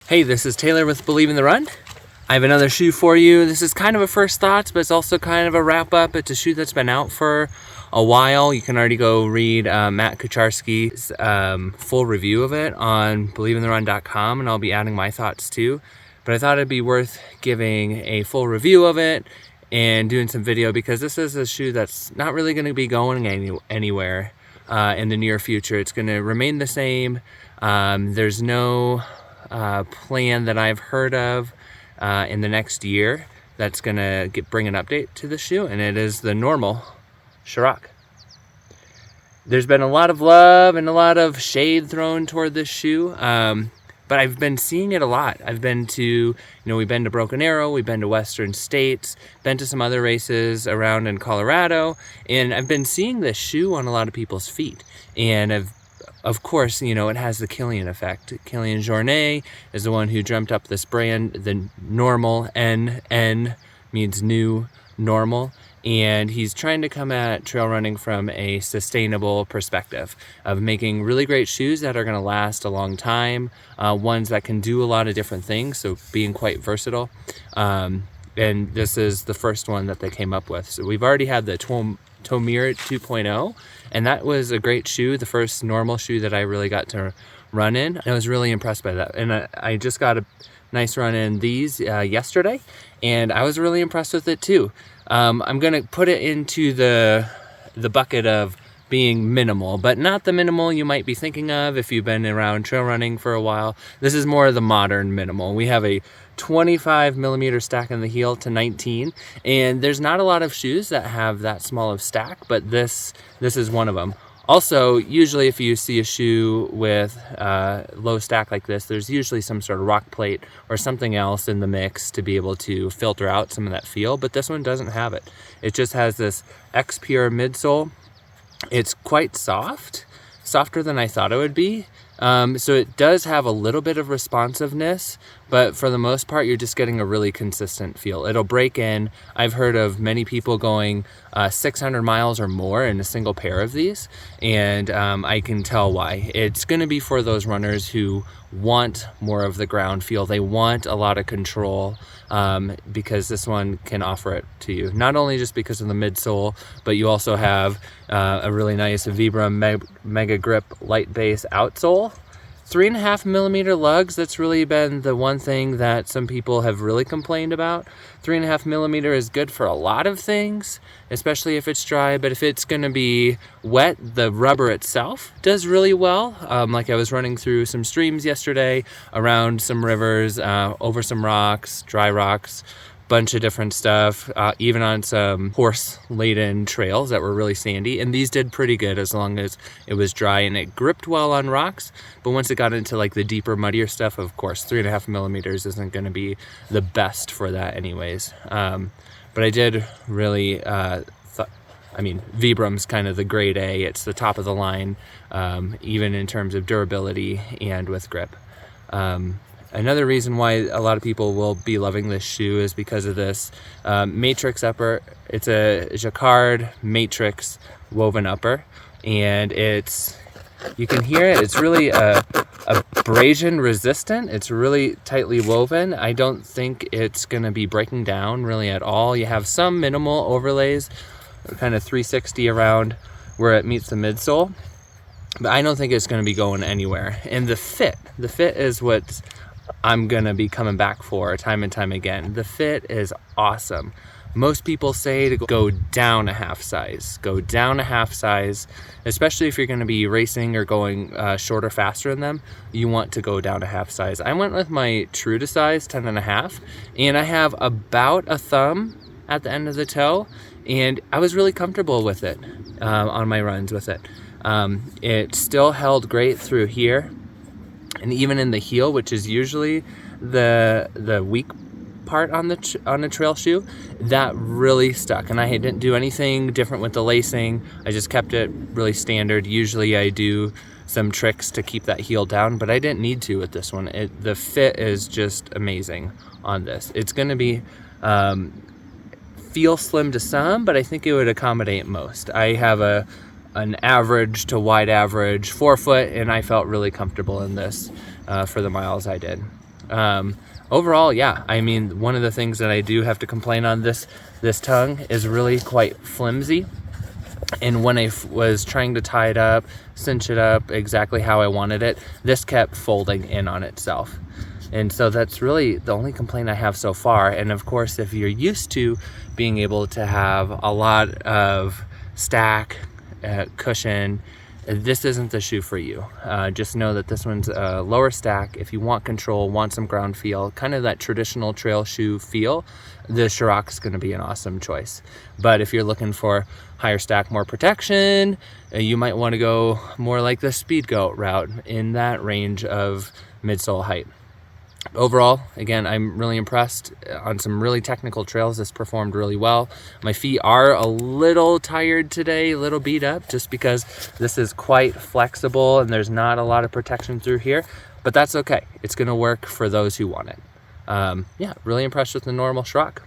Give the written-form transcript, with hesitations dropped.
Hey, this is Taylor with Believe in the Run. I have another shoe for you. This is kind of a first thoughts, but it's also kind of a wrap up. It's a shoe that's been out for a while. You can already go read Matt Kucharski's full review of it on believeintherun.com, and I'll be adding my thoughts too. But I thought it'd be worth giving a full review of it and doing some video, because this is a shoe that's not really going to be going anywhere in the near future. It's going to remain the same. There's no plan that I've heard of in the next year that's gonna bring an update to the shoe, and it is the Nnormal Kjerag. There's been a lot of love and a lot of shade thrown toward this shoe, but I've been seeing it a lot. I've been to, we've been to Broken Arrow, we've been to Western States, been to some other races around in Colorado, and I've been seeing this shoe on a lot of people's feet. And of course, it has the Kilian effect. Kilian Jornet is the one who dreamt up this brand. The Nnormal, N means new normal. And he's trying to come at trail running from a sustainable perspective of making really great shoes that are going to last a long time, ones that can do a lot of different things, so being quite versatile. And this is the first one that they came up with. So we've already had the Tomir 2.0, and that was a great shoe, the first normal shoe that I really got to run in. I was really impressed by that, and I just got a nice run in these yesterday, and I was really impressed with it too. I'm gonna put it into the bucket of being minimal, but not the minimal you might be thinking of if you've been around trail running for a while. This is more of the modern minimal. We have a 25 millimeter stack in the heel to 19, and there's not a lot of shoes that have that small of stack, but this is one of them. Also, usually if you see a shoe with low stack like this, there's usually some sort of rock plate or something else in the mix to be able to filter out some of that feel, but this one doesn't have it. It just has this X Pure midsole. It's quite soft, softer than I thought it would be. So it does have a little bit of responsiveness, but for the most part, you're just getting a really consistent feel. It'll break in. I've heard of many people going 600 miles or more in a single pair of these, and I can tell why. It's going to be for those runners who want more of the ground feel. They want a lot of control, because this one can offer it to you. Not only just because of the midsole, but you also have a really nice Vibram Mega Grip light base outsole. 3.5 millimeter lugs, that's really been the one thing that some people have really complained about. 3.5 millimeter is good for a lot of things, especially if it's dry, but if it's gonna be wet, the rubber itself does really well. Like I was running through some streams yesterday, around some rivers, over some rocks, dry rocks, bunch of different stuff, even on some horse-laden trails that were really sandy, and these did pretty good as long as it was dry, and it gripped well on rocks. But once it got into like the deeper, muddier stuff, of course 3.5 millimeters isn't going to be the best for that anyways. But I did really Vibram's kind of the grade A. It's the top of the line, even in terms of durability and with grip. Another reason why a lot of people will be loving this shoe is because of this matrix upper. It's a jacquard matrix woven upper, and you can hear it. It's really abrasion resistant. It's really tightly woven. I don't think it's going to be breaking down really at all. You have some minimal overlays, kind of 360 around where it meets the midsole, but I don't think it's going to be going anywhere. And the fit is what I'm gonna be coming back for time and time again. The fit is awesome. Most people say to go down a half size. Go down a half size, especially if you're gonna be racing or going shorter, faster than them. You want to go down a half size. I went with my true to size 10.5, and I have about a thumb at the end of the toe, and I was really comfortable with it on my runs with it. It still held great through here. And even in the heel, which is usually the weak part on the trail shoe, that really stuck. And I didn't do anything different with the lacing. I just kept it really standard. Usually I do some tricks to keep that heel down, but I didn't need to with this one. The fit is just amazing on this. It's going to be feel slim to some, but I think it would accommodate most. I have an average to wide average 4 foot, and I felt really comfortable in this for the miles I did. Overall, yeah, I mean, one of the things that I do have to complain on this tongue is really quite flimsy. And when I was trying to tie it up, cinch it up exactly how I wanted it, this kept folding in on itself. And so that's really the only complaint I have so far. And of course, if you're used to being able to have a lot of stack, cushion, this isn't the shoe for you. Just know that this one's a lower stack. If you want control, want some ground feel, kind of that traditional trail shoe feel, the Kjerag is going to be an awesome choice. But if you're looking for higher stack, more protection, you might want to go more like the Speed Goat route in that range of midsole height. Overall, again, I'm really impressed. On some really technical trails, this performed really well. My feet are a little tired today, a little beat up, just because this is quite flexible and there's not a lot of protection through here, but that's okay. It's gonna work for those who want it. Yeah, really impressed with the Nnormal Kjerag.